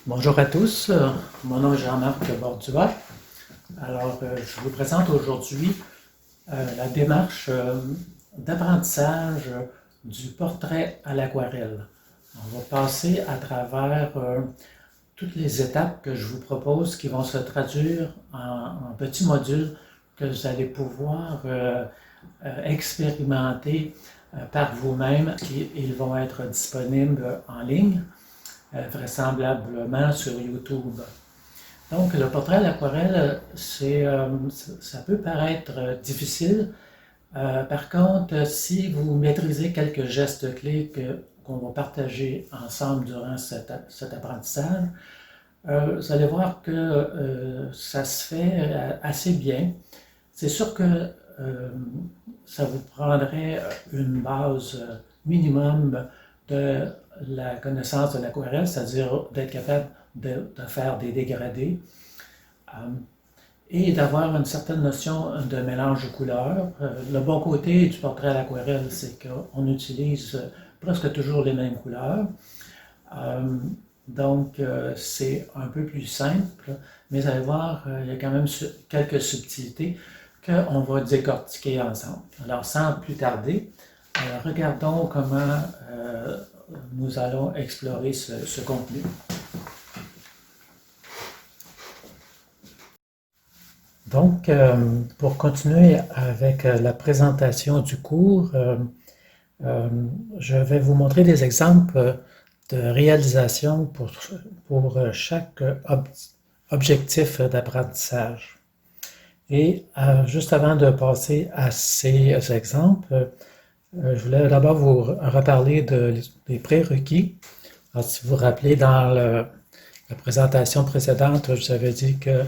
Bonjour à tous, mon nom est Jean-Marc Bordua. Alors, je vous présente aujourd'hui la démarche d'apprentissage du portrait à l'aquarelle. On va passer à travers toutes les étapes que je vous propose qui vont se traduire en petits modules que vous allez pouvoir expérimenter par vous-même. Ils vont être disponibles en ligne, vraisemblablement sur YouTube. Donc, le portrait à l'aquarelle, ça peut paraître difficile. Par contre, si vous maîtrisez quelques gestes clés qu'on va partager ensemble durant cet apprentissage, vous allez voir que ça se fait assez bien. C'est sûr que ça vous prendrait une base minimum de la connaissance de l'aquarelle, c'est-à-dire d'être capable de faire des dégradés et d'avoir une certaine notion de mélange de couleurs. Le bon côté du portrait à l'aquarelle, c'est qu'on utilise presque toujours les mêmes couleurs. Donc, c'est un peu plus simple, mais vous allez voir, il y a quand même quelques subtilités qu'on va décortiquer ensemble. Alors, sans plus tarder, regardons comment nous allons explorer ce contenu. Donc, pour continuer avec la présentation du cours, je vais vous montrer des exemples de réalisation pour chaque objectif d'apprentissage. Et juste avant de passer à ces exemples, je voulais d'abord vous reparler des prérequis. Alors, si vous vous rappelez, dans la présentation précédente, je vous avais dit que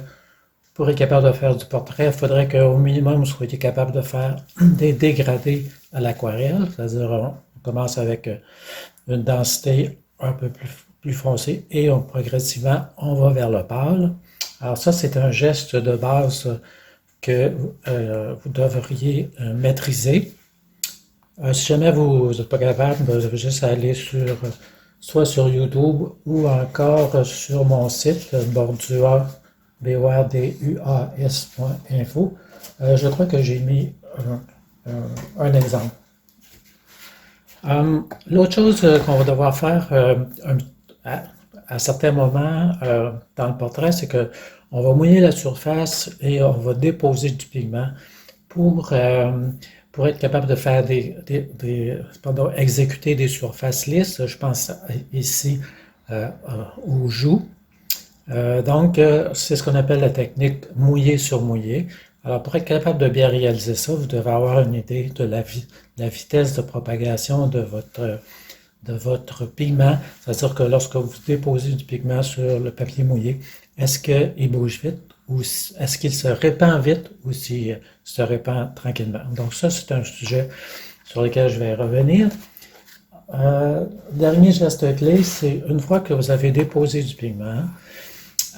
pour être capable de faire du portrait, il faudrait qu'au minimum, vous soyez capable de faire des dégradés à l'aquarelle, c'est-à-dire on commence avec une densité un peu plus foncée et progressivement, on va vers le pâle. Alors ça, c'est un geste de base que vous devriez maîtriser. Si jamais vous n'êtes pas capable, vous avez juste à aller soit sur YouTube ou encore sur mon site borduas.info. Je crois que j'ai mis un exemple. L'autre chose qu'on va devoir faire à certains moments dans le portrait, c'est qu'on va mouiller la surface et on va déposer du pigment pour être capable de faire exécuter des surfaces lisses. Je pense ici aux joues. Donc, c'est ce qu'on appelle la technique mouillé sur mouillé. Alors, pour être capable de bien réaliser ça, vous devez avoir une idée de la vitesse de propagation de votre pigment. C'est-à-dire que lorsque vous déposez du pigment sur le papier mouillé, est-ce qu'il bouge vite ou est-ce qu'il se répand vite ou s'il se répand tranquillement? Donc ça, c'est un sujet sur lequel je vais revenir. Dernier geste clé, c'est une fois que vous avez déposé du pigment,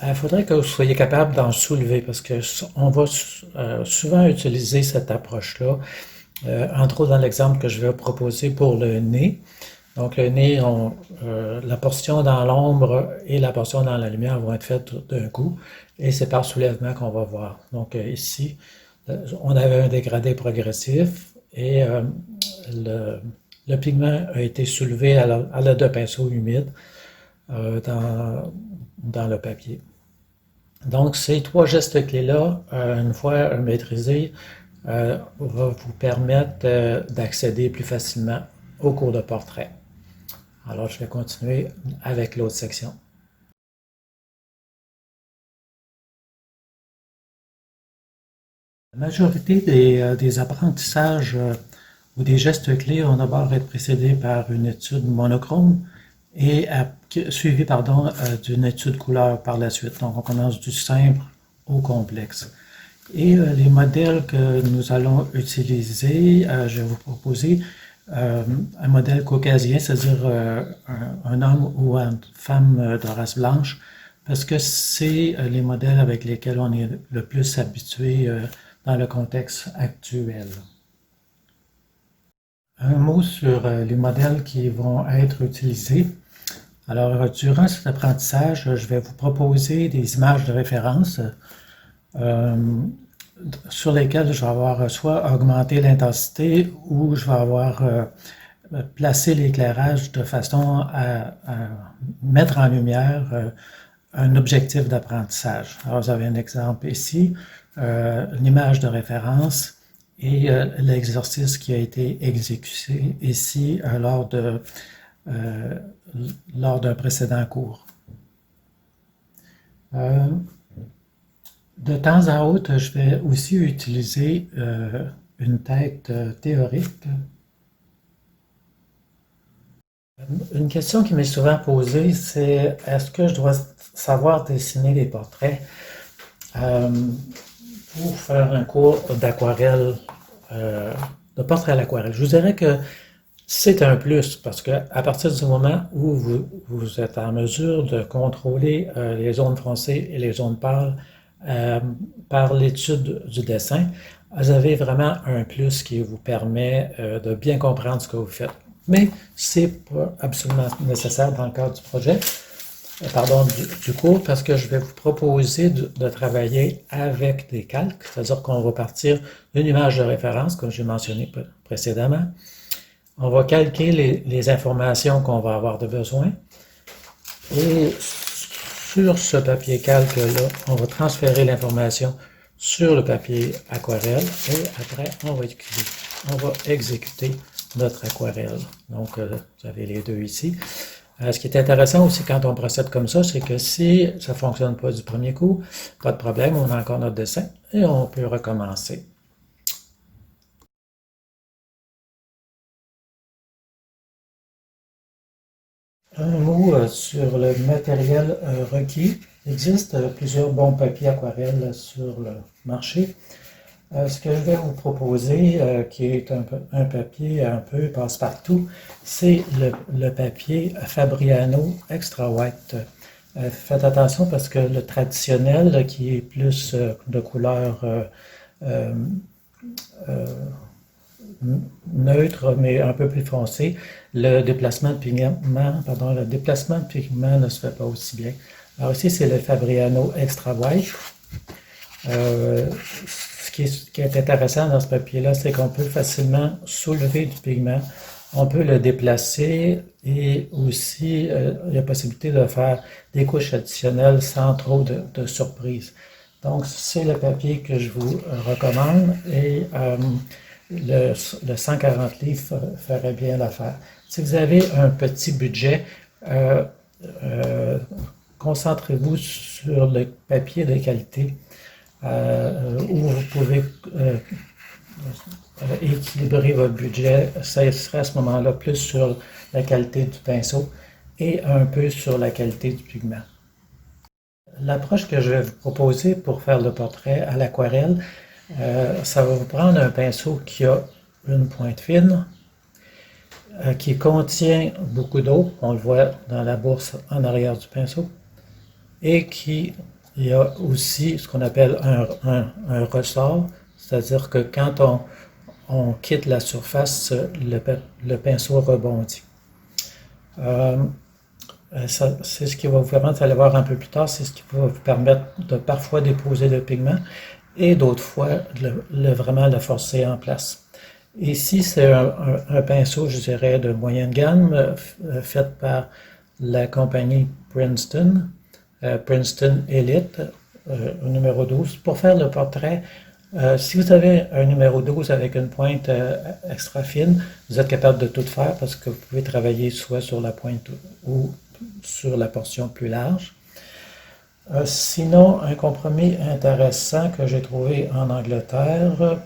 il faudrait que vous soyez capable d'en soulever parce qu'on va souvent utiliser cette approche-là, entre autres dans l'exemple que je vais proposer pour le nez. Donc le nez, la portion dans l'ombre et la portion dans la lumière vont être faites d'un coup et c'est par soulèvement qu'on va voir. Donc ici, on avait un dégradé progressif et le pigment a été soulevé à l'aide de pinceau humide dans le papier. Donc, ces trois gestes clés-là, une fois maîtrisés, va vous permettre d'accéder plus facilement au cours de portrait. Alors, je vais continuer avec l'autre section. La majorité des apprentissages ou des gestes clés vont d'abord être précédés par une étude monochrome et suivi d'une étude couleur par la suite. Donc, on commence du simple au complexe. Et les modèles que nous allons utiliser, je vais vous proposer un modèle caucasien, c'est-à-dire un homme ou une femme de race blanche, parce que c'est les modèles avec lesquels on est le plus habitué dans le contexte actuel. Un mot sur les modèles qui vont être utilisés. Alors, durant cet apprentissage, je vais vous proposer des images de référence euh, sur lesquelles je vais avoir soit augmenté l'intensité ou je vais avoir placé l'éclairage de façon à mettre en lumière un objectif d'apprentissage. Alors, vous avez un exemple ici, l'image de référence et l'exercice qui a été exécuté ici euh, lors d'un précédent cours. De temps à autre, je vais aussi utiliser une tête théorique. Une question qui m'est souvent posée, c'est est-ce que je dois savoir dessiner des portraits euh, pour faire un cours d'aquarelle, de portrait à l'aquarelle? Je vous dirais que c'est un plus parce que à partir du moment où vous êtes en mesure de contrôler les zones foncées et les zones pâles par l'étude du dessin, vous avez vraiment un plus qui vous permet de bien comprendre ce que vous faites. Mais c'est pas absolument nécessaire dans le cadre du projet, pardon, du cours, parce que je vais vous proposer de travailler avec des calques, c'est-à-dire qu'on va partir d'une image de référence, comme j'ai mentionné précédemment. On va calquer les informations qu'on va avoir de besoin. Et sur ce papier calque-là, on va transférer l'information sur le papier aquarelle et après, on va exécuter notre aquarelle. Donc, vous avez les deux ici. Ce qui est intéressant aussi quand on procède comme ça, c'est que si ça ne fonctionne pas du premier coup, pas de problème, on a encore notre dessin et on peut recommencer. Un mot sur le matériel requis. Il existe plusieurs bons papiers aquarelles sur le marché. Ce que je vais vous proposer, qui est un papier un peu passe-partout, c'est le papier Fabriano Extra White. Faites attention parce que le traditionnel, qui est plus de couleur euh, neutre, mais un peu plus foncé, le déplacement de pigment, ne se fait pas aussi bien. Alors ici, c'est le Fabriano Extra White. Ce qui est intéressant dans ce papier-là, c'est qu'on peut facilement soulever du pigment, on peut le déplacer et aussi il y a possibilité de faire des couches additionnelles sans trop de surprise. Donc, c'est le papier que je vous recommande et le 140 livres ferait bien l'affaire. Si vous avez un petit budget, euh, euh, concentrez-vous sur le papier de qualité où vous pouvez équilibrer votre budget. Ça serait à ce moment-là plus sur la qualité du pinceau et un peu sur la qualité du pigment. L'approche que je vais vous proposer pour faire le portrait à l'aquarelle, ça va vous prendre un pinceau qui a une pointe fine, qui contient beaucoup d'eau, on le voit dans la bourse en arrière du pinceau, et qui il y a aussi ce qu'on appelle un ressort, c'est-à-dire que quand on quitte la surface, le pinceau rebondit. C'est ce qui va vous permettre, vous allez voir un peu plus tard, c'est ce qui va vous permettre de parfois déposer le pigment et d'autres fois vraiment le forcer en place. Ici, c'est un pinceau, je dirais, de moyenne gamme, fait par la compagnie Princeton, Princeton Elite, numéro 12. Pour faire le portrait, si vous avez un numéro 12 avec une pointe extra fine, vous êtes capable de tout faire parce que vous pouvez travailler soit sur la pointe ou sur la portion plus large. Sinon, un compromis intéressant que j'ai trouvé en Angleterre,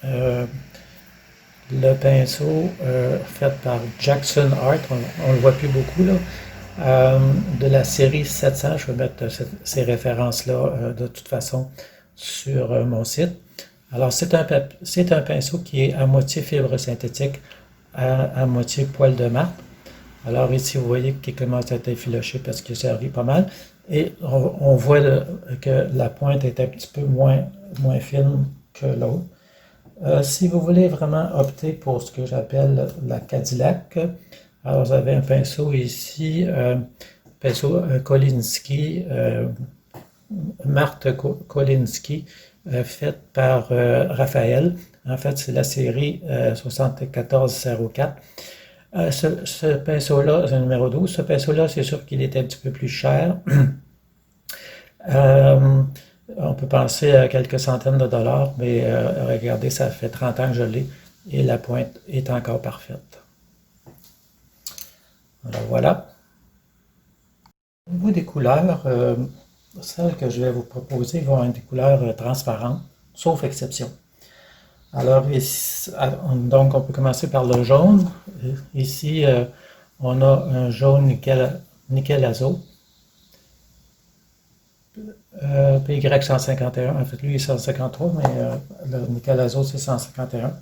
le pinceau fait par Jackson Art, on ne le voit plus beaucoup là, de la série 700, je vais mettre ces références-là de toute façon sur mon site. Alors c'est un pinceau qui est à moitié fibre synthétique, à moitié poil de marbre. Alors ici, vous voyez qu'il commence à être effiloché parce qu'il servi pas mal. Et on voit que la pointe est un petit peu moins fine que l'autre. Si vous voulez vraiment opter pour ce que j'appelle la Cadillac, Alors, vous avez un pinceau ici, pinceau Kolinsky, Marthe Kolinsky, faite par Raphaël. En fait, c'est la série 7404. Ce pinceau-là, c'est le numéro 12. Ce pinceau-là, c'est sûr qu'il est un petit peu plus cher. On peut penser à quelques centaines de dollars, mais regardez, ça fait 30 ans que je l'ai et la pointe est encore parfaite. Alors voilà. Au niveau des couleurs, celles que je vais vous proposer vont être des couleurs transparentes, sauf exception. Alors ici, donc on peut commencer par le jaune. Ici, on a un jaune nickel azo. PY151, en fait lui est 153, mais le nickel azo c'est 151.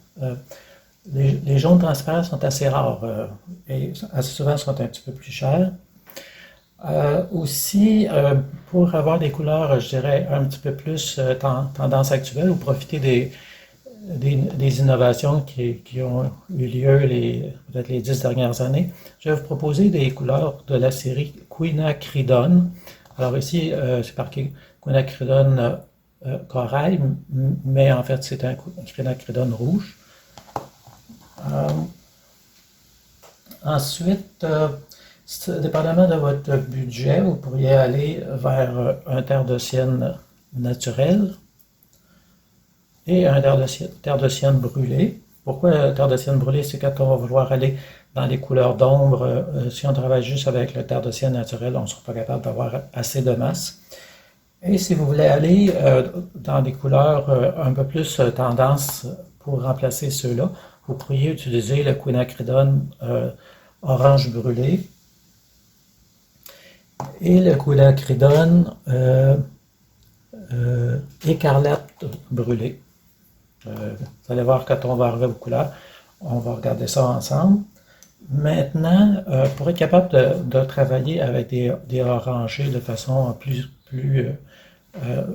Les jaunes transparents sont assez rares et assez souvent sont un petit peu plus chers. Aussi, pour avoir des couleurs, je dirais, un petit peu plus tendance actuelle ou profiter des innovations qui ont eu lieu peut-être les 10 dernières années, je vais vous proposer des couleurs de la série Quinacridone. Alors ici, c'est marqué Quinacridone corail, mais en fait, c'est un Quinacridone rouge. Ensuite, dépendamment de votre budget, vous pourriez aller vers un terre de sienne naturel et un terre de sienne brûlé. Pourquoi terre de sienne brûlé? C'est quand on va vouloir aller dans les couleurs d'ombre. Si on travaille juste avec le terre de sienne naturel, on ne sera pas capable d'avoir assez de masse. Et si vous voulez aller dans des couleurs un peu plus tendance pour remplacer ceux-là, vous pourriez utiliser le quinacridone orange brûlé et le quinacridone écarlate brûlé. Vous allez voir quand on va arriver aux couleurs, on va regarder ça ensemble. Maintenant, pour être capable de travailler avec des orangés de façon plus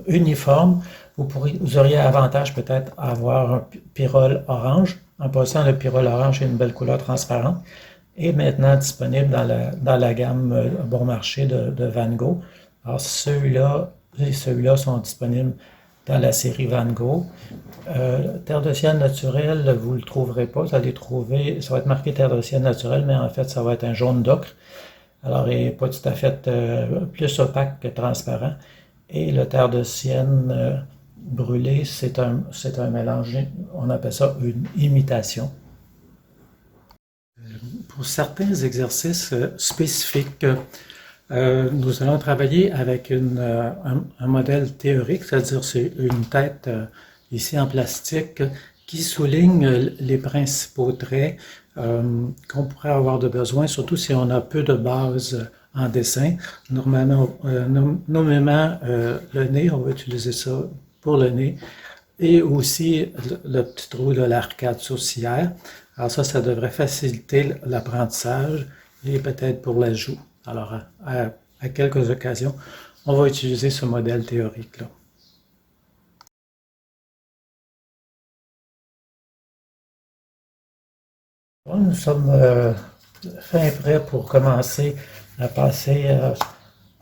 uniforme, vous auriez avantage peut-être à avoir un pyrrole orange. En passant, le pyrrole orange est une belle couleur transparente et maintenant disponible dans la gamme bon marché de Van Gogh. Alors ceux-là sont disponibles dans la série Van Gogh. Terre de sienne naturelle, vous ne le trouverez pas. Vous allez trouver, ça va être marqué terre de sienne naturelle, mais en fait, ça va être un jaune d'ocre. Alors, il n'est pas tout à fait plus opaque que transparent. Et le terre de sienne brûlé, c'est un mélange, on appelle ça une imitation. Pour certains exercices spécifiques, nous allons travailler avec un modèle théorique, c'est-à-dire c'est une tête ici en plastique qui souligne les principaux traits qu'on pourrait avoir de besoin, surtout si on a peu de base en dessin. Normalement, nommément le nez, on va utiliser ça pour le nez, et aussi le petit trou de l'arcade sourcilière. Alors ça devrait faciliter l'apprentissage et peut-être pour la joue. Alors, à quelques occasions, on va utiliser ce modèle théorique-là. Nous sommes fin prêts pour commencer à passer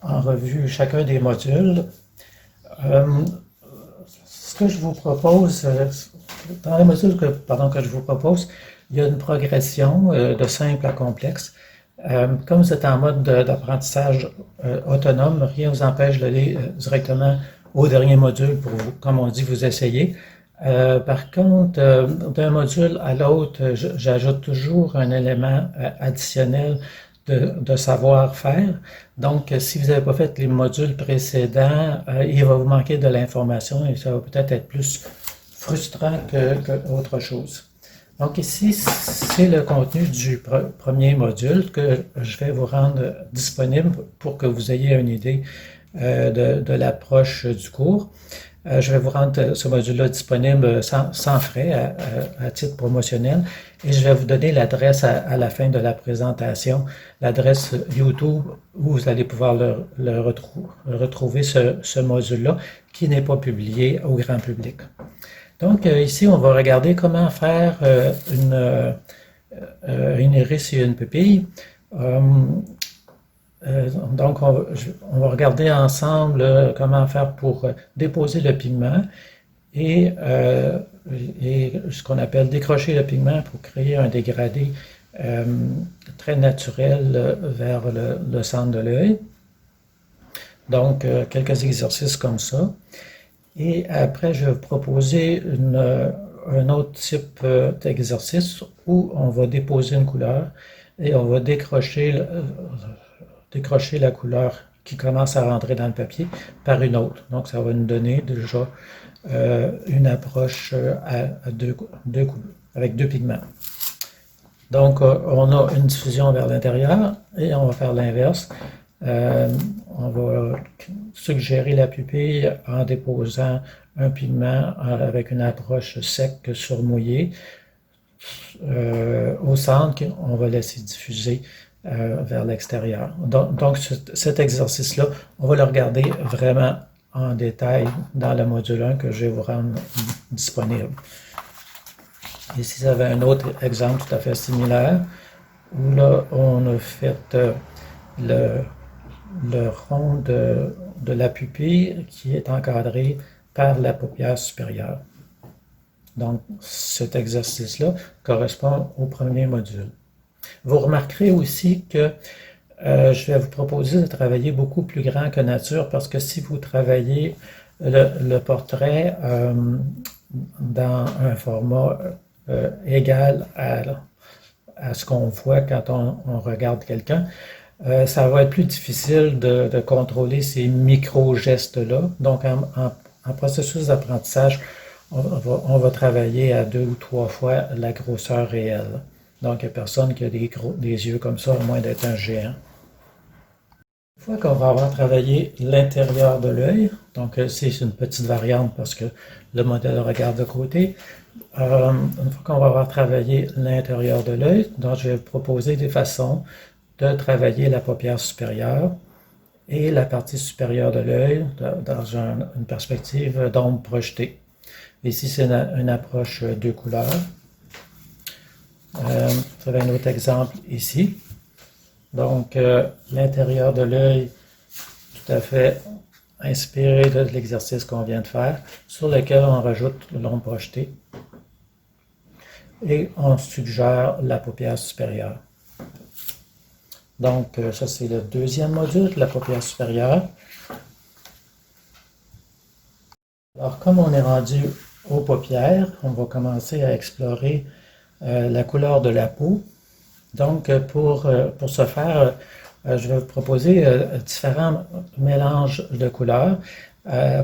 en revue chacun des modules. Ce que je vous propose, dans les modules que je vous propose, il y a une progression de simple à complexe. Comme vous êtes en mode d'apprentissage autonome, rien ne vous empêche d'aller directement au dernier module pour vous, comme on dit, vous essayer. Par contre, d'un module à l'autre, j'ajoute toujours un élément additionnel de savoir-faire. Donc, si vous n'avez pas fait les modules précédents, il va vous manquer de l'information et ça va peut-être être plus frustrant qu'autre chose. Donc ici, c'est le contenu du premier module que je vais vous rendre disponible pour que vous ayez une idée de l'approche du cours. Je vais vous rendre ce module-là disponible sans frais, à titre promotionnel, et je vais vous donner l'adresse à la fin de la présentation, l'adresse YouTube où vous allez pouvoir retrouver ce module-là qui n'est pas publié au grand public. Donc ici, on va regarder comment faire une iris et une pupille. Donc, on va regarder ensemble comment faire pour déposer le pigment et, ce qu'on appelle décrocher le pigment pour créer un dégradé très naturel vers le centre de l'œil. Donc, quelques exercices comme ça. Et après, je vais vous proposer un autre type d'exercice où on va déposer une couleur et on va décrocher la couleur qui commence à rentrer dans le papier par une autre. Donc, ça va nous donner déjà une approche avec deux pigments. Donc, on a une diffusion vers l'intérieur et on va faire l'inverse. On va suggérer la pupille en déposant un pigment avec une approche sec sur mouillé. Au centre, on va laisser diffuser vers l'extérieur. Donc cet exercice-là, on va le regarder vraiment en détail dans le module 1 que je vais vous rendre disponible. Ici, vous avez un autre exemple tout à fait similaire, où là, on a fait le rond de la pupille qui est encadré par la paupière supérieure. Donc, cet exercice-là correspond au premier module. Vous remarquerez aussi que je vais vous proposer de travailler beaucoup plus grand que nature parce que si vous travaillez le portrait dans un format égal à ce qu'on voit quand on regarde quelqu'un, ça va être plus difficile de contrôler ces micro-gestes-là. Donc, en processus d'apprentissage, on va travailler à 2 ou 3 fois la grosseur réelle. Donc, il n'y a personne qui a des yeux comme ça, à moins d'être un géant. Une fois qu'on va avoir travaillé l'intérieur de l'œil, donc c'est une petite variante parce que le modèle regarde de côté. Une fois qu'on va avoir travaillé l'intérieur de l'œil, donc je vais vous proposer des façons de travailler la paupière supérieure et la partie supérieure de l'œil dans une perspective d'ombre projetée. Ici, c'est une approche deux couleurs. Vous avez un autre exemple ici. Donc, l'intérieur de l'œil, tout à fait inspiré de l'exercice qu'on vient de faire, sur lequel on rajoute l'ombre projetée. Et on suggère la paupière supérieure. Donc, ça, c'est le deuxième module, la paupière supérieure. Alors, comme on est rendu aux paupières, on va commencer à explorer la couleur de la peau. Donc, pour ce faire, je vais vous proposer différents mélanges de couleurs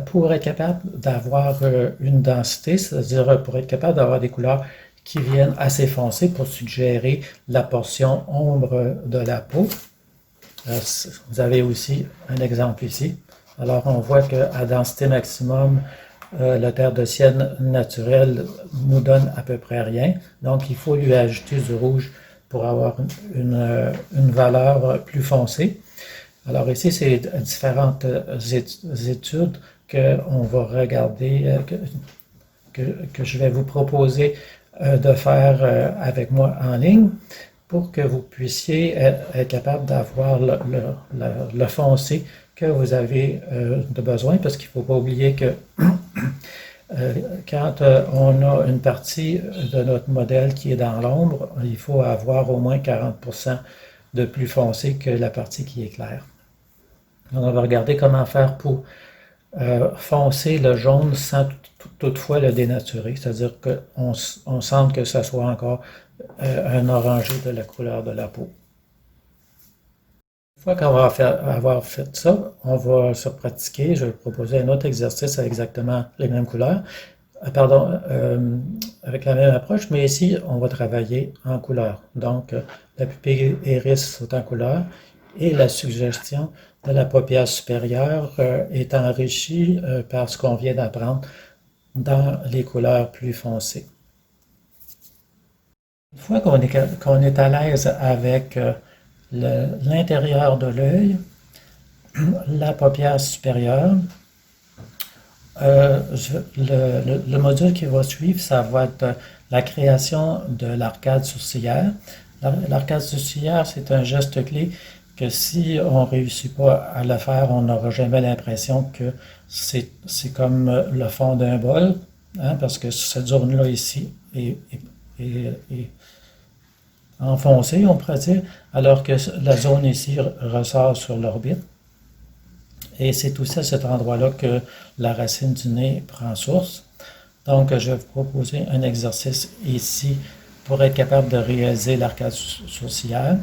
pour être capable d'avoir une densité, c'est-à-dire pour être capable d'avoir des couleurs qui viennent assez foncées pour suggérer la portion ombre de la peau. Vous avez aussi un exemple ici. Alors, on voit qu'à densité maximum, le terre de sienne naturel nous donne à peu près rien. Donc, il faut lui ajouter du rouge pour avoir une valeur plus foncée. Alors ici, c'est différentes études qu'on va regarder, que je vais vous proposer de faire avec moi en ligne pour que vous puissiez être capable d'avoir le foncé que vous avez de besoin, parce qu'il ne faut pas oublier que quand on a une partie de notre modèle qui est dans l'ombre, il faut avoir au moins 40% de plus foncé que la partie qui est claire. Donc, on va regarder comment faire pour foncer le jaune sans toutefois le dénaturer, c'est-à-dire qu'on sente que ça soit encore un orangé de la couleur de la peau. Une fois qu'on va avoir fait ça, on va se pratiquer. Je vais vous proposer un autre exercice avec exactement les mêmes couleurs, avec la même approche, mais ici, on va travailler en couleur. Donc, la pupille iris est en couleur et la suggestion de la paupière supérieure est enrichie par ce qu'on vient d'apprendre dans les couleurs plus foncées. Une fois qu'on est à l'aise avec l'intérieur de l'œil, la paupière supérieure, le module qui va suivre, ça va être la création de l'arcade sourcilière. L'arcade sourcilière, c'est un geste clé que si on ne réussit pas à le faire, on n'aura jamais l'impression que c'est comme le fond d'un bol, hein, parce que cette zone-là ici est enfoncée, on pourrait dire, alors que la zone ici ressort sur l'orbite. Et c'est aussi à cet endroit-là que la racine du nez prend source. Donc, je vais vous proposer un exercice ici pour être capable de réaliser l'arcade sourcilière.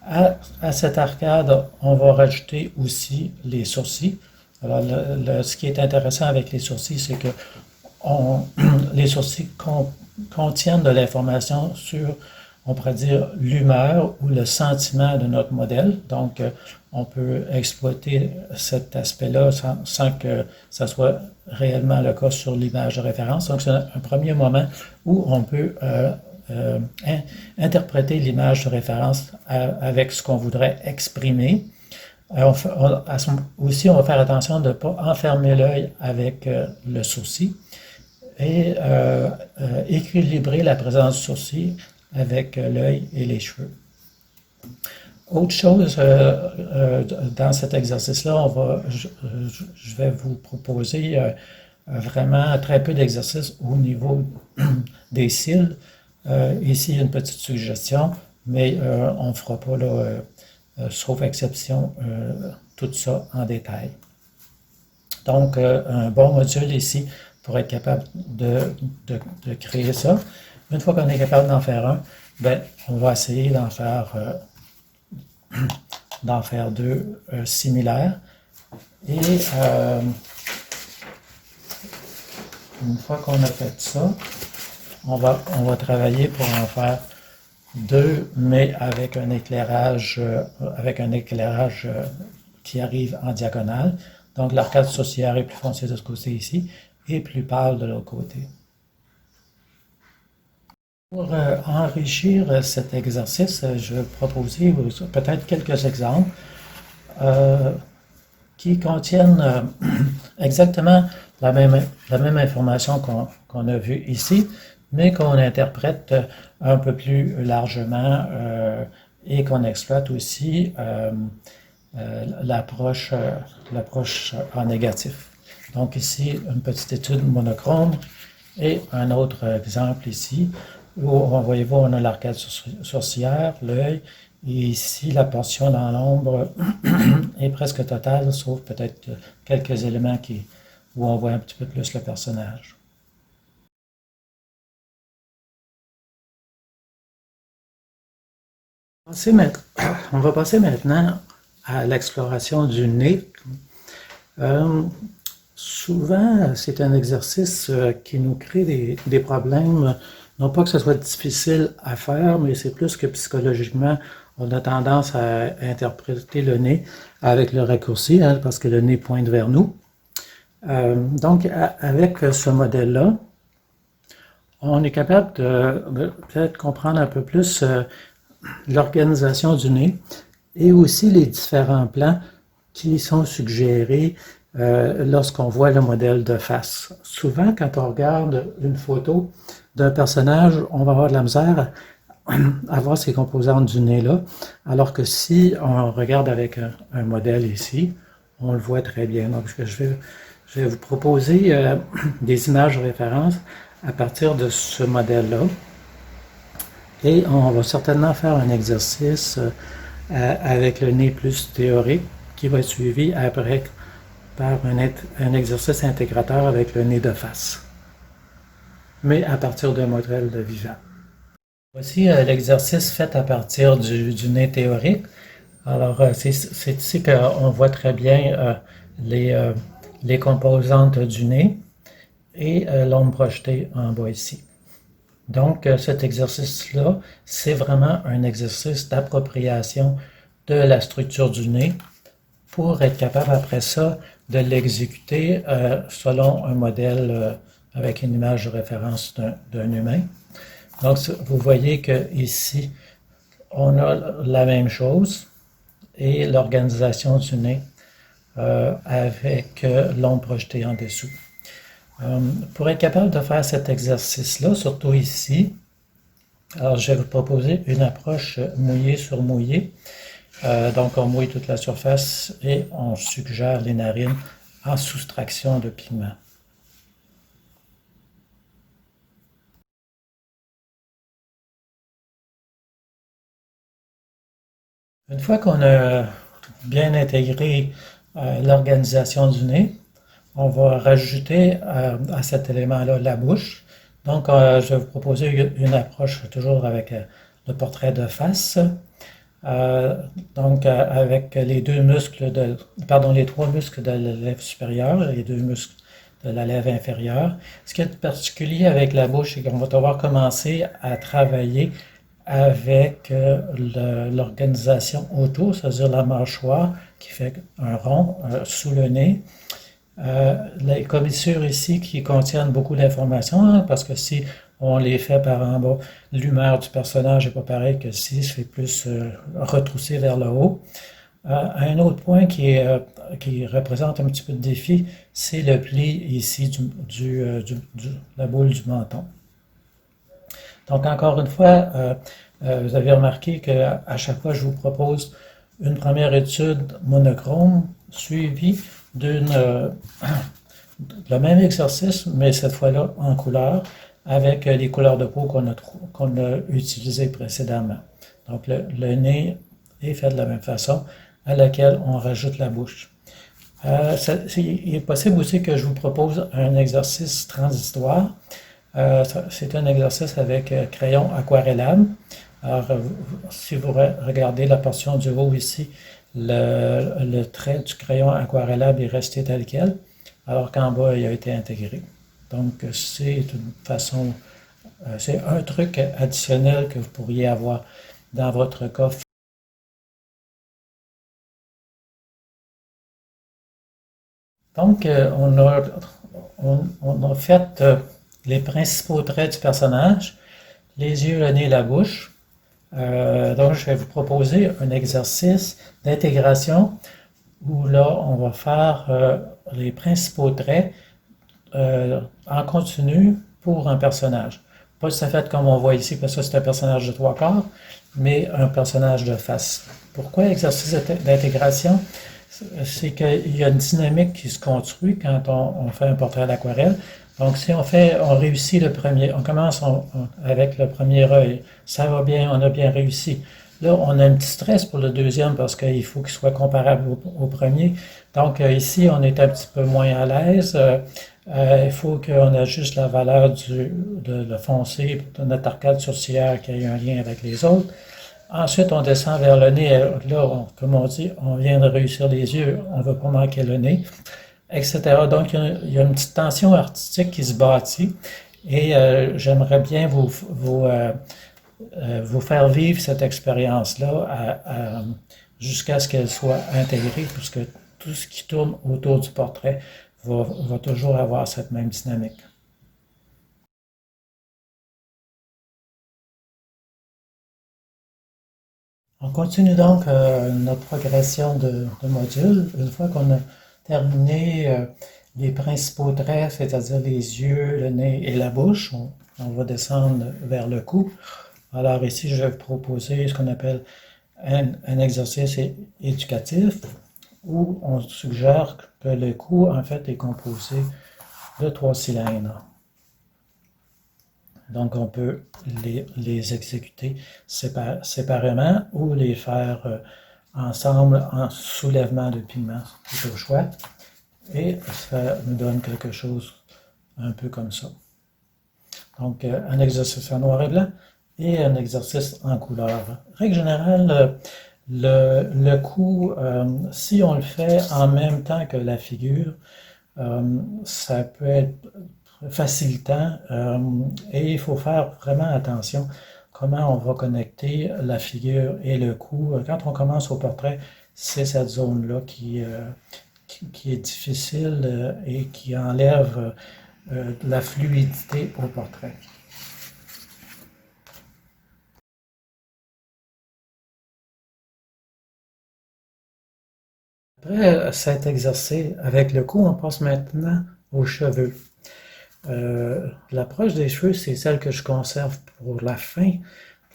À cette arcade, on va rajouter aussi les sourcils. Alors, ce qui est intéressant avec les sourcils, c'est que les sourcils contiennent de l'information sur, on pourrait dire, l'humeur ou le sentiment de notre modèle. Donc, on peut exploiter cet aspect-là sans que ça soit réellement le cas sur l'image de référence. Donc, c'est un premier moment où on peut interpréter l'image de référence avec ce qu'on voudrait exprimer. Aussi, on va faire attention de ne pas enfermer l'œil avec le sourcil et équilibrer la présence du sourcil avec l'œil et les cheveux. Autre chose, dans cet exercice-là, je vais vous proposer vraiment très peu d'exercices au niveau des cils. Ici, il y a une petite suggestion, mais on ne fera pas, là, sauf exception, tout ça en détail. Donc, un bon module ici pour être capable de créer ça. Une fois qu'on est capable d'en faire un, ben, on va essayer d'en faire deux similaires. Et une fois qu'on a fait ça, on va travailler pour en faire deux, mais avec un éclairage qui arrive en diagonale. Donc l'arcade sourcilière est plus foncée de ce côté ici et plus pâle de l'autre côté. Pour enrichir cet exercice, je vais vous proposer peut-être quelques exemples qui contiennent exactement la même information qu'on a vue ici, mais qu'on interprète un peu plus largement et qu'on exploite aussi l'approche en négatif. Donc ici, une petite étude monochrome et un autre exemple ici, où voyez-vous, on a l'arcade sourcilière, l'œil, et ici la portion dans l'ombre est presque totale, sauf peut-être quelques éléments où on voit un petit peu plus le personnage. On va passer maintenant à l'exploration du nez. Souvent, c'est un exercice qui nous crée des problèmes. Non pas que ce soit difficile à faire, mais c'est plus que psychologiquement, on a tendance à interpréter le nez avec le raccourci, hein, parce que le nez pointe vers nous. Donc, avec ce modèle-là, on est capable de peut-être comprendre un peu plus l'organisation du nez et aussi les différents plans qui sont suggérés lorsqu'on voit le modèle de face. Souvent, quand on regarde une photo d'un personnage, on va avoir de la misère à voir ces composantes du nez-là, alors que si on regarde avec un modèle ici, on le voit très bien. Donc, je vais vous proposer des images de référence à partir de ce modèle-là. Et on va certainement faire un exercice avec le nez plus théorique qui va être suivi après par un exercice intégrateur avec le nez de face, mais à partir d'un modèle de vivant. Voici l'exercice fait à partir du nez théorique. Alors, c'est ici qu'on voit très bien les composantes du nez et l'ombre projetée en bas ici. Donc, cet exercice-là, c'est vraiment un exercice d'appropriation de la structure du nez pour être capable après ça de l'exécuter selon un modèle avec une image de référence d'un humain. Donc, vous voyez qu'ici, on a la même chose et l'organisation du nez avec l'ombre projetée en dessous. Pour être capable de faire cet exercice-là, surtout ici, alors je vais vous proposer une approche mouillé sur mouillé. Donc on mouille toute la surface et on suggère les narines en soustraction de pigments. Une fois qu'on a bien intégré l'organisation du nez, on va rajouter à cet élément-là la bouche. Donc, je vais vous proposer une approche toujours avec le portrait de face. Donc, avec les les trois muscles de la lèvre supérieure et les deux muscles de la lèvre inférieure. Ce qui est particulier avec la bouche, c'est qu'on va devoir commencer à travailler avec l'organisation autour, c'est-à-dire la mâchoire qui fait un rond sous le nez. Les commissures ici qui contiennent beaucoup d'informations, hein, parce que si on les fait par en bas, l'humeur du personnage n'est pas pareil que si c'est plus retroussé vers le haut. Un autre point qui représente un petit peu de défi, c'est le pli ici de la boule du menton. Donc, encore une fois, vous avez remarqué qu'à chaque fois, je vous propose une première étude monochrome suivie de le même exercice, mais cette fois-là en couleur, avec les couleurs de peau qu'on a utilisées précédemment. Donc, le nez est fait de la même façon, à laquelle on rajoute la bouche. Il est possible aussi que je vous propose un exercice transitoire. C'est un exercice avec crayon aquarellable. Alors, si vous regardez la portion du haut ici, le trait du crayon aquarellable est resté tel quel, alors qu'en bas, il a été intégré. Donc, c'est une façon, c'est un truc additionnel que vous pourriez avoir dans votre coffre. Donc, on a fait les principaux traits du personnage, les yeux, le nez, la bouche. Donc, je vais vous proposer un exercice d'intégration où là, on va faire les principaux traits en continu pour un personnage. Pas tout à fait comme on voit ici, parce que c'est un personnage de trois quarts, mais un personnage de face. Pourquoi exercice d'intégration? C'est qu'il y a une dynamique qui se construit quand on fait un portrait d'aquarelle. Donc, si on réussit le premier, on commence avec le premier œil, ça va bien, on a bien réussi. Là, on a un petit stress pour le deuxième parce qu'il faut qu'il soit comparable au premier. Donc, ici, on est un petit peu moins à l'aise. Il faut qu'on ajuste la valeur de foncé de notre arcade sourcilière qui ait un lien avec les autres. Ensuite, on descend vers le nez. Là, comme on dit, on vient de réussir les yeux, on ne veut pas manquer le nez, etc. Donc, il y a une petite tension artistique qui se bâtit et j'aimerais bien vous faire vivre cette expérience-là jusqu'à ce qu'elle soit intégrée, puisque tout ce qui tourne autour du portrait va toujours avoir cette même dynamique. On continue donc notre progression de modules. Une fois qu'on a terminé les principaux traits, c'est-à-dire les yeux, le nez et la bouche, on va descendre vers le cou. Alors ici, je vais vous proposer ce qu'on appelle un exercice éducatif où on suggère que le cou, en fait, est composé de trois cylindres. Donc, on peut les exécuter séparément ou les faire ensemble en soulèvement de pigments. C'est au choix. Et ça nous donne quelque chose un peu comme ça. Donc, un exercice en noir et blanc et un exercice en couleur. Règle générale, le cou, si on le fait en même temps que la figure, ça peut être facilitant et il faut faire vraiment attention comment on va connecter la figure et le cou. Quand on commence au portrait, c'est cette zone-là qui est difficile et qui enlève la fluidité au portrait. Après s'être exercé avec le cou, on passe maintenant aux cheveux. L'approche des cheveux, c'est celle que je conserve pour la fin,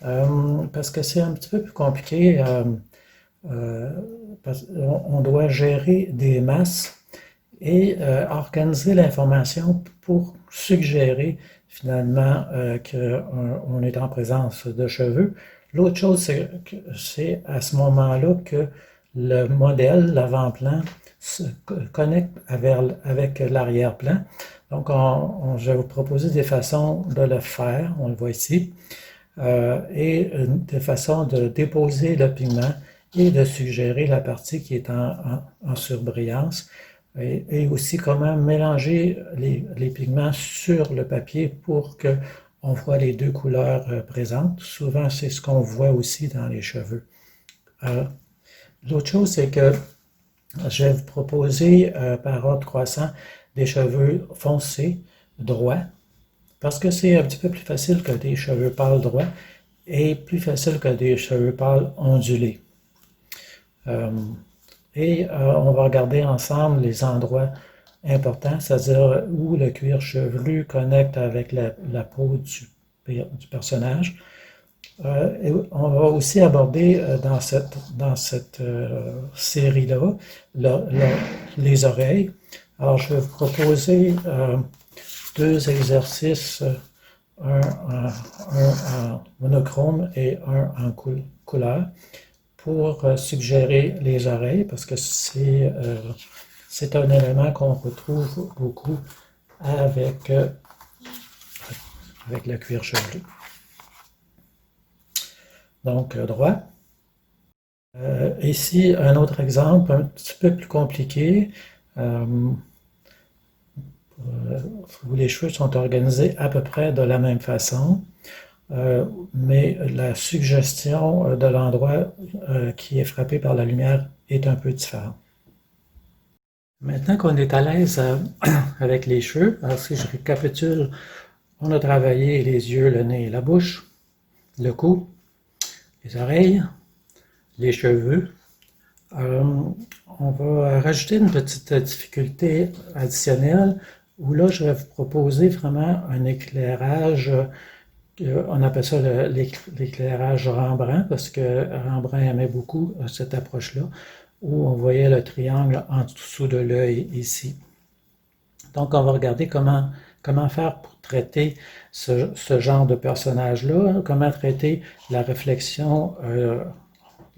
parce que c'est un petit peu plus compliqué. Parce on doit gérer des masses et organiser l'information pour suggérer finalement qu'on est en présence de cheveux. L'autre chose, c'est que c'est à ce moment-là que le modèle, l'avant-plan, se connecte avec l'arrière-plan. Donc, je vais vous proposer des façons de le faire, on le voit ici, et des façons de déposer le pigment et de suggérer la partie qui est en surbrillance, et aussi comment mélanger les pigments sur le papier pour qu'on voit les deux couleurs présentes. Souvent, c'est ce qu'on voit aussi dans les cheveux. L'autre chose, c'est que je vais vous proposer par ordre croissant des cheveux foncés, droits, parce que c'est un petit peu plus facile que des cheveux pâles droits et plus facile que des cheveux pâles ondulés. On va regarder ensemble les endroits importants, c'est-à-dire où le cuir chevelu connecte avec la peau du personnage. Et on va aussi aborder dans cette série-là les oreilles. Alors, je vais vous proposer deux exercices, un en monochrome et un en couleur, pour suggérer les oreilles, parce que c'est un élément qu'on retrouve beaucoup avec le cuir chevelu. Donc, droit. Ici, un autre exemple un petit peu plus compliqué, où les cheveux sont organisés à peu près de la même façon, mais la suggestion de l'endroit qui est frappé par la lumière est un peu différente. Maintenant qu'on est à l'aise avec les cheveux, alors si je récapitule, on a travaillé les yeux, le nez et la bouche, le cou, les oreilles, les cheveux. On va rajouter une petite difficulté additionnelle où là, je vais vous proposer vraiment un éclairage, on appelle ça l'éclairage Rembrandt, parce que Rembrandt aimait beaucoup cette approche-là, où on voyait le triangle en dessous de l'œil ici. Donc, on va regarder comment faire pour traiter ce genre de personnage-là, comment traiter la réflexion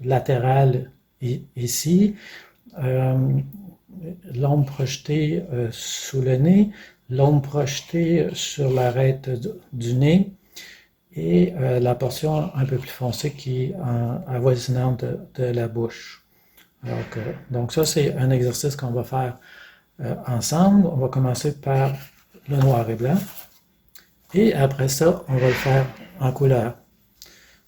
latérale ici, l'ombre projetée sous le nez, l'ombre projetée sur l'arête du nez et la portion un peu plus foncée qui est avoisinante de la bouche. Donc ça, c'est un exercice qu'on va faire ensemble. On va commencer par le noir et blanc et après ça, on va le faire en couleur.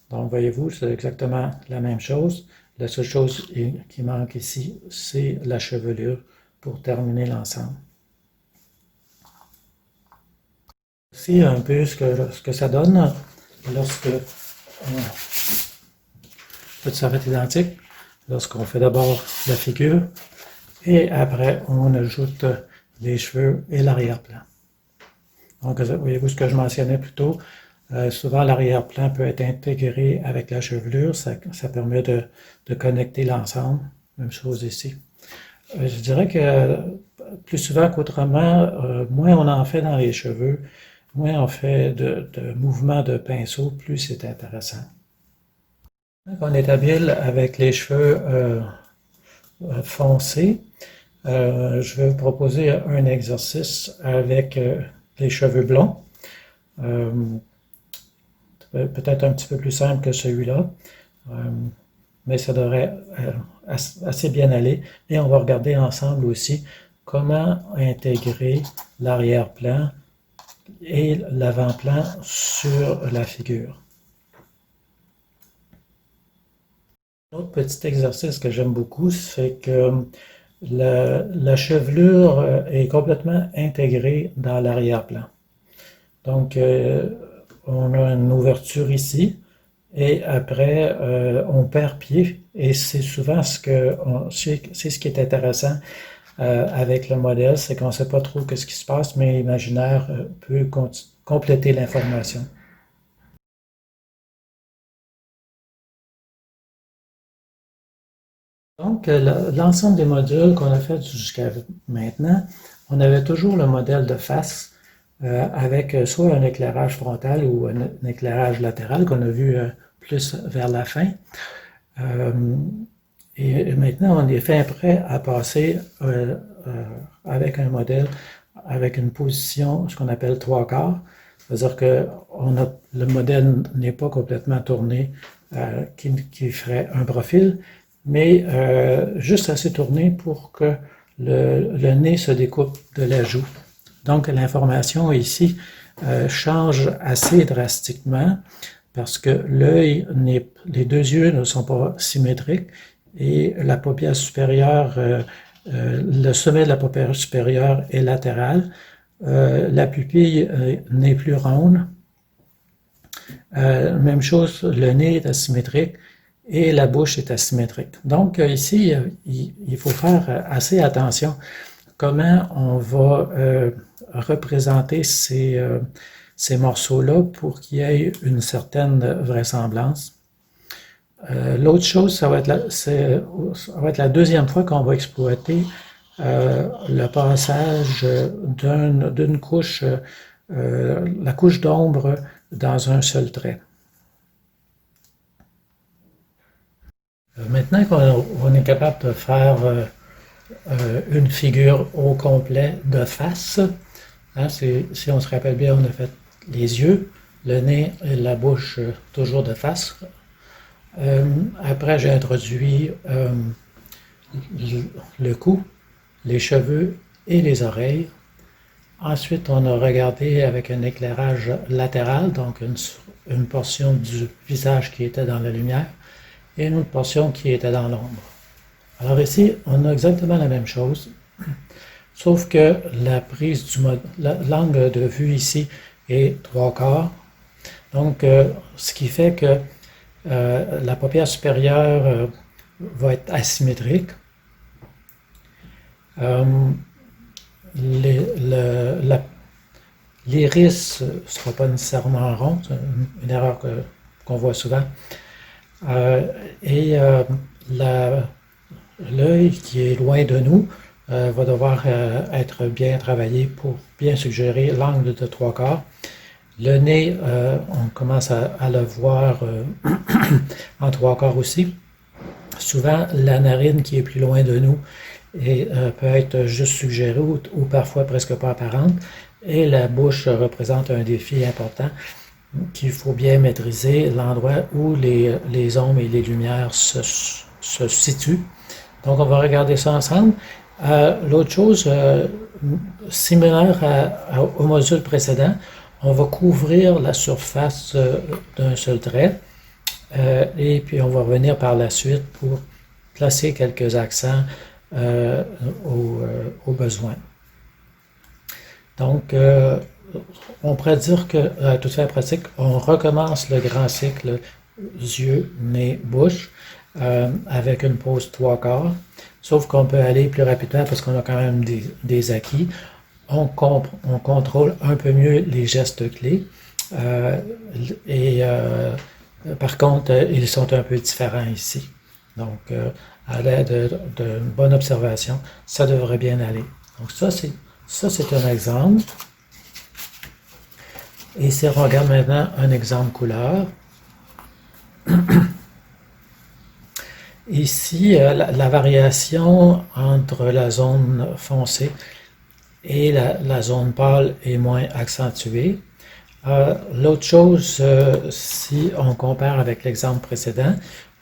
Donc, voyez-vous, c'est exactement la même chose. La seule chose qui manque ici, c'est la chevelure pour terminer l'ensemble. Voici un peu ce que ça donne lorsque tout ça va être identique. Lorsqu'on fait d'abord la figure et après on ajoute les cheveux et l'arrière-plan. Donc, voyez-vous ce que je mentionnais plus tôt. Souvent, l'arrière-plan peut être intégré avec la chevelure. Ça permet de connecter l'ensemble. Même chose ici. Je dirais que plus souvent qu'autrement, moins on en fait dans les cheveux, moins on fait de mouvements de pinceau, plus c'est intéressant. Donc, on est habile avec les cheveux foncés. Je vais vous proposer un exercice avec les cheveux blonds. Peut-être un petit peu plus simple que celui-là, mais ça devrait assez bien aller. Et on va regarder ensemble aussi comment intégrer l'arrière-plan et l'avant-plan sur la figure. Un autre petit exercice que j'aime beaucoup, c'est que la chevelure est complètement intégrée dans l'arrière-plan. Donc, on a une ouverture ici et après on perd pied et c'est souvent c'est ce qui est intéressant avec le modèle, c'est qu'on ne sait pas trop ce qui se passe, mais l'imaginaire peut compléter l'information. Donc, l'ensemble des modules qu'on a fait jusqu'à maintenant, on avait toujours le modèle de face avec soit un éclairage frontal ou un éclairage latéral qu'on a vu plus vers la fin. Et maintenant, on est fin prêt à passer avec un modèle avec une position, ce qu'on appelle trois quarts. C'est-à-dire que le modèle n'est pas complètement tourné, qui ferait un profil, mais juste assez tourné pour que le nez se découpe de la joue. Donc l'information ici change assez drastiquement parce que les deux yeux ne sont pas symétriques et la paupière supérieure, le sommet de la paupière supérieure est latéral, la pupille n'est plus ronde. Même chose, le nez est asymétrique et la bouche est asymétrique. Donc ici, il faut faire assez attention comment on va représenter ces morceaux-là pour qu'il y ait une certaine vraisemblance. L'autre chose, ça va être la deuxième fois qu'on va exploiter le passage d'une couche, la couche d'ombre dans un seul trait. Maintenant qu'on est capable de faire une figure au complet de face, hein, si on se rappelle bien, on a fait les yeux, le nez et la bouche toujours de face. Après, j'ai introduit le cou, les cheveux et les oreilles. Ensuite, on a regardé avec un éclairage latéral, donc une portion du visage qui était dans la lumière et une autre portion qui était dans l'ombre. Alors ici, on a exactement la même chose, sauf que la prise l'angle de vue ici est trois quarts. Donc, ce qui fait que la paupière supérieure va être asymétrique. L'iris ne sera pas nécessairement rond, c'est une erreur qu'on voit souvent. L'œil qui est loin de nous va devoir être bien travaillé pour bien suggérer l'angle de trois quarts. Le nez, on commence à le voir en trois quarts aussi. Souvent, la narine qui est plus loin de nous peut être juste suggérée ou parfois presque pas apparente. Et la bouche représente un défi important qu'il faut bien maîtriser, l'endroit où les ombres et les lumières se situent. Donc, on va regarder ça ensemble. L'autre chose, similaire au module précédent, on va couvrir la surface d'un seul trait et puis on va revenir par la suite pour placer quelques accents au besoin. Donc, on pourrait dire que, à toute fin pratique, on recommence le grand cycle yeux, nez, bouche avec une pause trois quarts, sauf qu'on peut aller plus rapidement parce qu'on a quand même des acquis. On contrôle un peu mieux les gestes clés par contre, ils sont un peu différents ici. Donc, à l'aide d'une bonne observation, ça devrait bien aller. Donc, ça, c'est un exemple. Et si on regarde maintenant un exemple couleur, ici, la variation entre la zone foncée et la zone pâle est moins accentuée. L'autre chose, si on compare avec l'exemple précédent,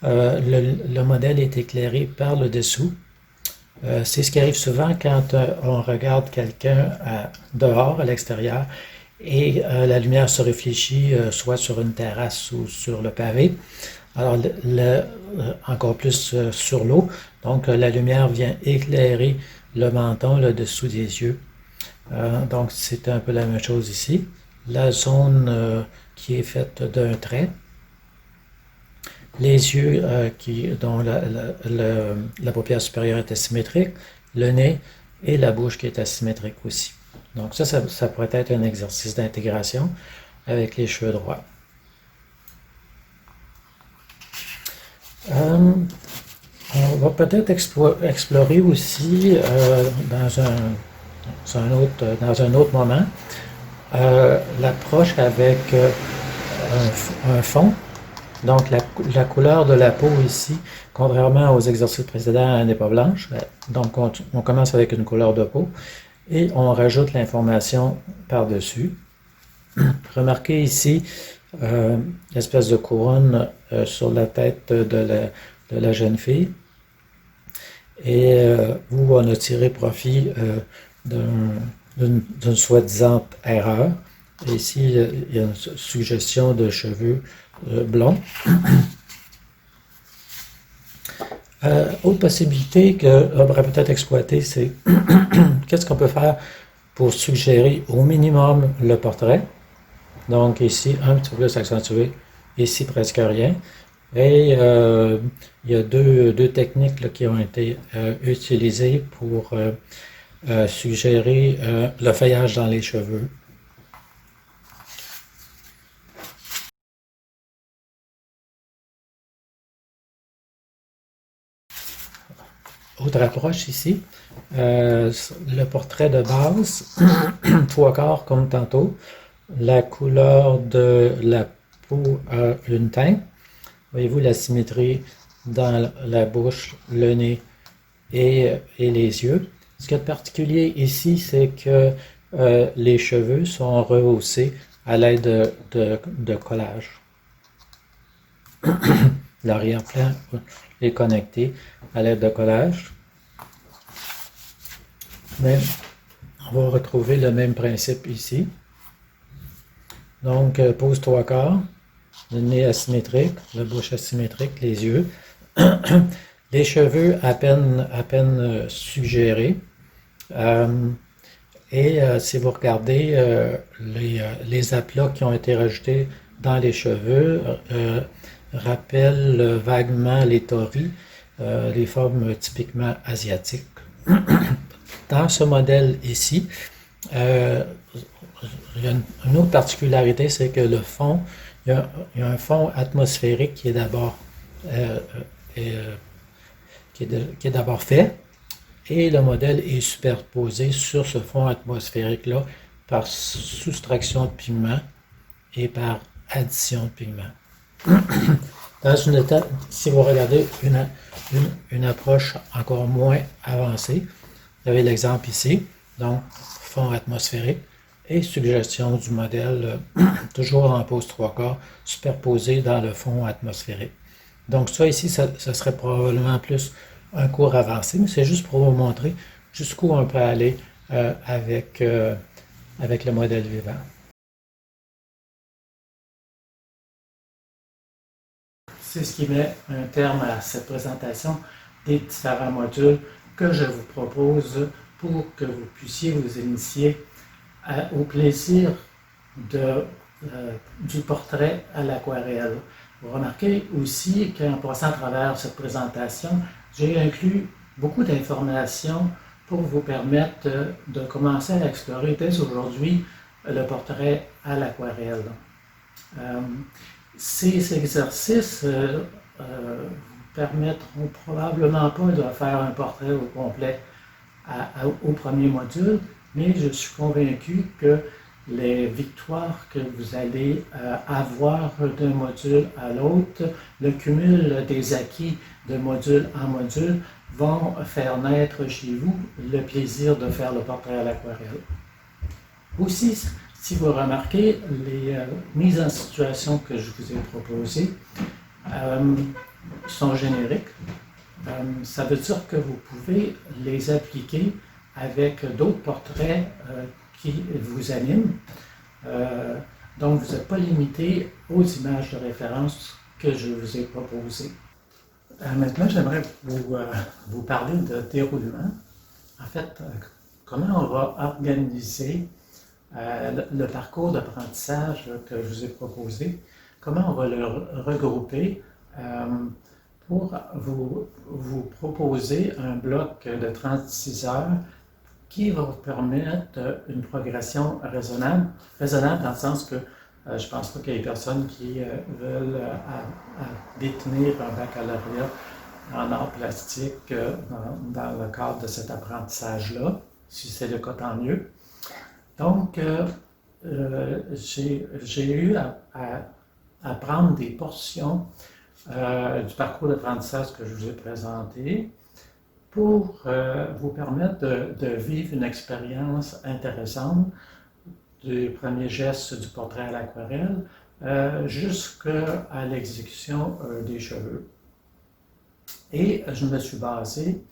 le modèle est éclairé par le dessous. C'est ce qui arrive souvent quand on regarde quelqu'un dehors, à l'extérieur, et la lumière se réfléchit soit sur une terrasse ou sur le pavé. Alors, encore plus sur l'eau. Donc, la lumière vient éclairer le menton, le dessous des yeux. Donc, c'est un peu la même chose ici. La zone qui est faite d'un trait. Les yeux dont la paupière supérieure est asymétrique. Le nez et la bouche qui est asymétrique aussi. Donc ça pourrait être un exercice d'intégration avec les cheveux droits. On va peut-être explorer aussi dans un autre moment l'approche avec un fond. Donc la couleur de la peau ici, contrairement aux exercices précédents, elle n'est pas blanche. Donc on commence avec une couleur de peau et on rajoute l'information par-dessus. Remarquez ici l'espèce de couronne sur la tête de la jeune fille. Et où on a tiré profit d'une soi-disant erreur. Et ici, il y a une suggestion de cheveux blonds. Autre possibilité qu'on pourrait peut-être exploiter, c'est qu'est-ce qu'on peut faire pour suggérer au minimum le portrait. Donc ici, un petit peu plus accentué, ici presque rien. Et il y a deux techniques là, qui ont été utilisées pour suggérer le feuillage dans les cheveux. Autre approche ici, le portrait de base, 3/4 comme tantôt. La couleur de la peau a une teinte. Voyez-vous la symétrie dans la bouche, le nez et les yeux. Ce qui est particulier ici, c'est que les cheveux sont rehaussés à l'aide de collage. L'arrière-plan est connecté à l'aide de collage. Mais on va retrouver le même principe ici. Donc, pose 3/4, le nez asymétrique, la bouche asymétrique, les yeux. Les cheveux à peine suggérés. Si vous regardez les aplats qui ont été rajoutés dans les cheveux, rappellent vaguement les torii, les formes typiquement asiatiques. Dans ce modèle ici, il y a une autre particularité, c'est que le fond, il y a un fond atmosphérique qui est d'abord fait, et le modèle est superposé sur ce fond atmosphérique-là par soustraction de pigments et par addition de pigments. Dans une étape, si vous regardez une approche encore moins avancée, vous avez l'exemple ici, donc fond atmosphérique et suggestion du modèle, toujours en pose 3/4, superposé dans le fond atmosphérique. Donc ça ici, ça serait probablement plus un cours avancé, mais c'est juste pour vous montrer jusqu'où on peut aller avec le modèle vivant. C'est ce qui met un terme à cette présentation des différents modules que je vous propose pour que vous puissiez vous initier au plaisir du portrait à l'aquarelle. Vous remarquez aussi qu'en passant à travers cette présentation, j'ai inclus beaucoup d'informations pour vous permettre de commencer à explorer dès aujourd'hui le portrait à l'aquarelle. Ces exercices vous permettront probablement pas de faire un portrait au complet au premier module, mais je suis convaincu que les victoires que vous allez avoir d'un module à l'autre, le cumul des acquis de module en module vont faire naître chez vous le plaisir de faire le portrait à l'aquarelle. Aussi, si vous remarquez, les mises en situation que je vous ai proposées sont génériques. Ça veut dire que vous pouvez les appliquer avec d'autres portraits qui vous animent. Donc, vous n'êtes pas limité aux images de référence que je vous ai proposées. Maintenant, j'aimerais vous parler de déroulement. En fait, comment on va organiser le parcours d'apprentissage que je vous ai proposé, comment on va le regrouper pour vous proposer un bloc de 36 heures qui va vous permettre une progression raisonnable dans le sens que je ne pense pas qu'il y ait des personnes qui veulent à détenir un baccalauréat en arts plastiques dans le cadre de cet apprentissage-là. Si c'est le cas, tant mieux. Donc, j'ai eu à prendre des portions du parcours d'apprentissage que je vous ai présenté pour vous permettre de vivre une expérience intéressante du premier geste du portrait à l'aquarelle jusqu'à l'exécution des cheveux. Et je me suis basé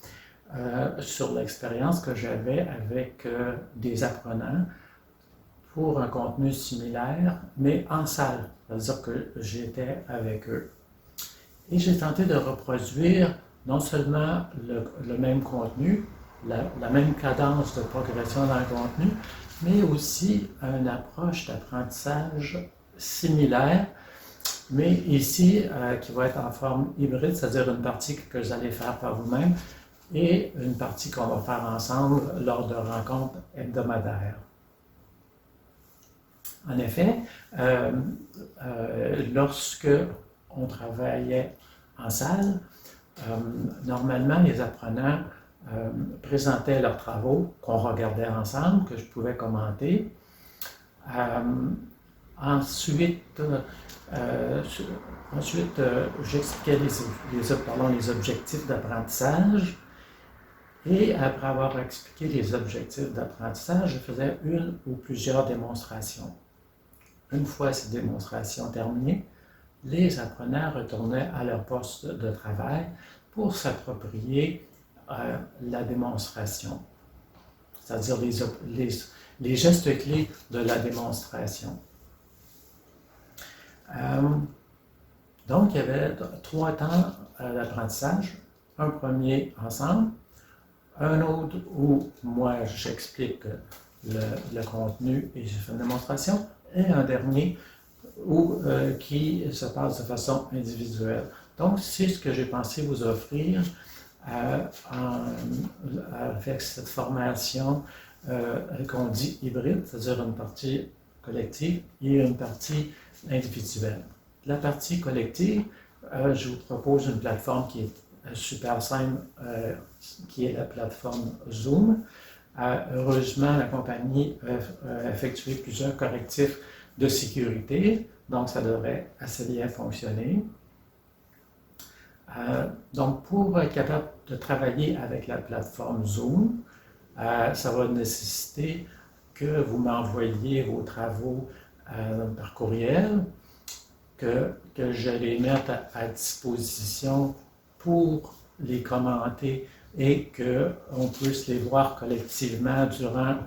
sur l'expérience que j'avais avec des apprenants pour un contenu similaire, mais en salle, c'est-à-dire que j'étais avec eux. Et j'ai tenté de reproduire non seulement le même contenu, la même cadence de progression dans le contenu, mais aussi une approche d'apprentissage similaire, mais ici qui va être en forme hybride, c'est-à-dire une partie que vous allez faire par vous-même et une partie qu'on va faire ensemble lors de rencontres hebdomadaires. En effet, lorsque on travaillait en salle, normalement, les apprenants présentaient leurs travaux qu'on regardait ensemble, que je pouvais commenter. Ensuite, j'expliquais les objectifs d'apprentissage. Et après avoir expliqué les objectifs d'apprentissage, je faisais une ou plusieurs démonstrations. Une fois ces démonstrations terminées, les apprenants retournaient à leur poste de travail pour s'approprier la démonstration, c'est-à-dire les gestes clés de la démonstration. Donc, il y avait 3 temps d'apprentissage. Un premier ensemble, un autre où moi j'explique le contenu et je fais une démonstration, et un dernier qui se passe de façon individuelle. Donc, c'est ce que j'ai pensé vous offrir avec cette formation qu'on dit hybride, c'est-à-dire une partie collective et une partie individuelle. La partie collective, je vous propose une plateforme qui est super simple, qui est la plateforme Zoom. Heureusement, la compagnie a effectué plusieurs correctifs de sécurité, donc ça devrait assez bien fonctionner. Donc, pour être capable de travailler avec la plateforme Zoom, ça va nécessiter que vous m'envoyiez vos travaux par courriel, que je les mette à disposition pour les commenter et qu'on puisse les voir collectivement durant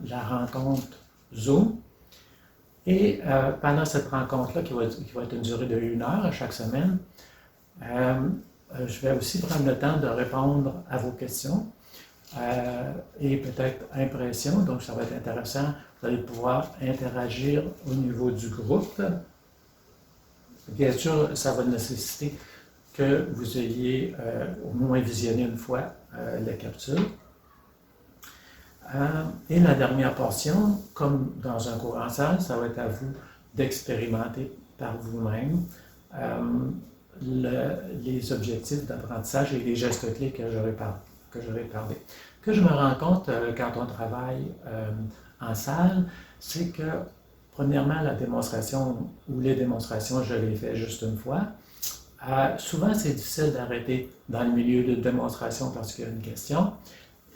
la rencontre Zoom. Et pendant cette rencontre-là, qui va être une durée de 1 heure à chaque semaine, je vais aussi prendre le temps de répondre à vos questions et peut-être impressions. Donc, ça va être intéressant. Vous allez pouvoir interagir au niveau du groupe. Bien sûr, ça va nécessiter que vous ayez au moins visionné une fois la capsule. Et la dernière portion, comme dans un cours en salle, ça va être à vous d'expérimenter par vous-même les objectifs d'apprentissage et les gestes clés que j'aurais parlé. Que je me rends compte quand on travaille en salle, c'est que premièrement, la démonstration ou les démonstrations, je les fais juste une fois. Souvent, c'est difficile d'arrêter dans le milieu de démonstration parce qu'il y a une question.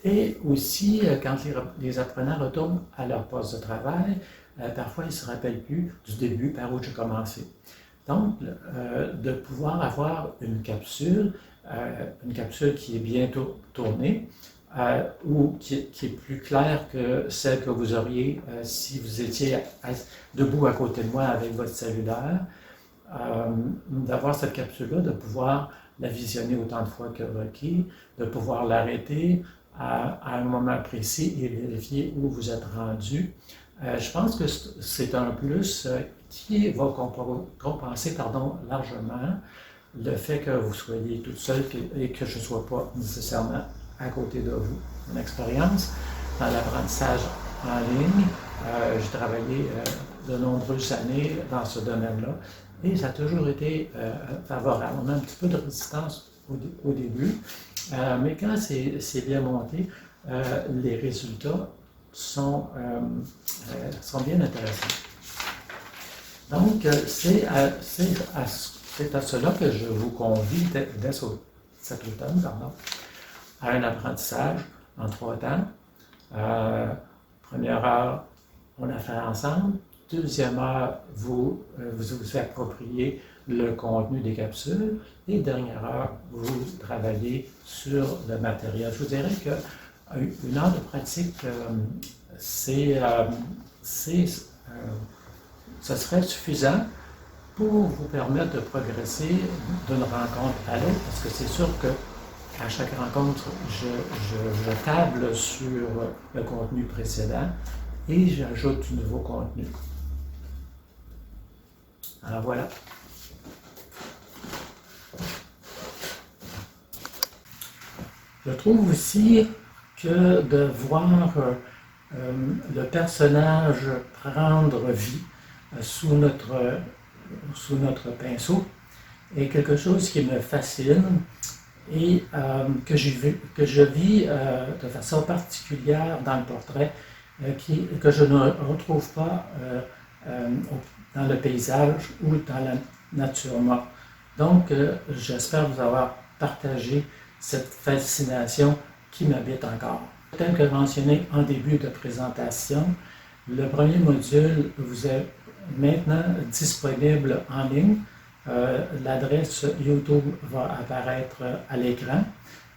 Et aussi, quand les apprenants retournent à leur poste de travail, parfois ils ne se rappellent plus du début par où j'ai commencé. Donc, de pouvoir avoir une capsule qui est bien tournée, ou qui est plus claire que celle que vous auriez si vous étiez debout à côté de moi avec votre cellulaire, d'avoir cette capsule-là, de pouvoir la visionner autant de fois que requis, de pouvoir l'arrêter à un moment précis et vérifier où vous êtes rendu. Je pense que c'est un plus qui va compenser largement le fait que vous soyez toute seule et que je ne sois pas nécessairement à côté de vous. Mon expérience dans l'apprentissage en ligne, j'ai travaillé de nombreuses années dans ce domaine-là et ça a toujours été favorable. On a un petit peu de résistance au début, mais quand c'est bien monté, les résultats sont bien intéressants. Donc, c'est à cela que je vous convie dès cet automne, à un apprentissage en 3 temps. Première heure, on a fait ensemble. Deuxième heure, vous appropriez le contenu des capsules. Et dernière heure, vous travaillez sur le matériel. Je vous dirais qu'une heure de pratique, ce serait suffisant pour vous permettre de progresser d'une rencontre à l'autre, parce que c'est sûr qu'à chaque rencontre, je table sur le contenu précédent et j'ajoute du nouveau contenu. Alors voilà. Je trouve aussi que de voir le personnage prendre vie sous notre pinceau est quelque chose qui me fascine et que je vis de façon particulière dans le portrait, que je ne retrouve pas dans le paysage ou dans la nature morte. Donc, j'espère vous avoir partagé cette fascination qui m'habite encore. Tel que mentionné en début de présentation, le premier module vous est maintenant disponible en ligne. L'adresse YouTube va apparaître à l'écran.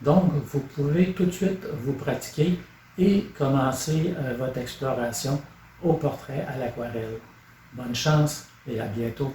Donc, vous pouvez tout de suite vous pratiquer et commencer votre exploration au portrait à l'aquarelle. Bonne chance et à bientôt.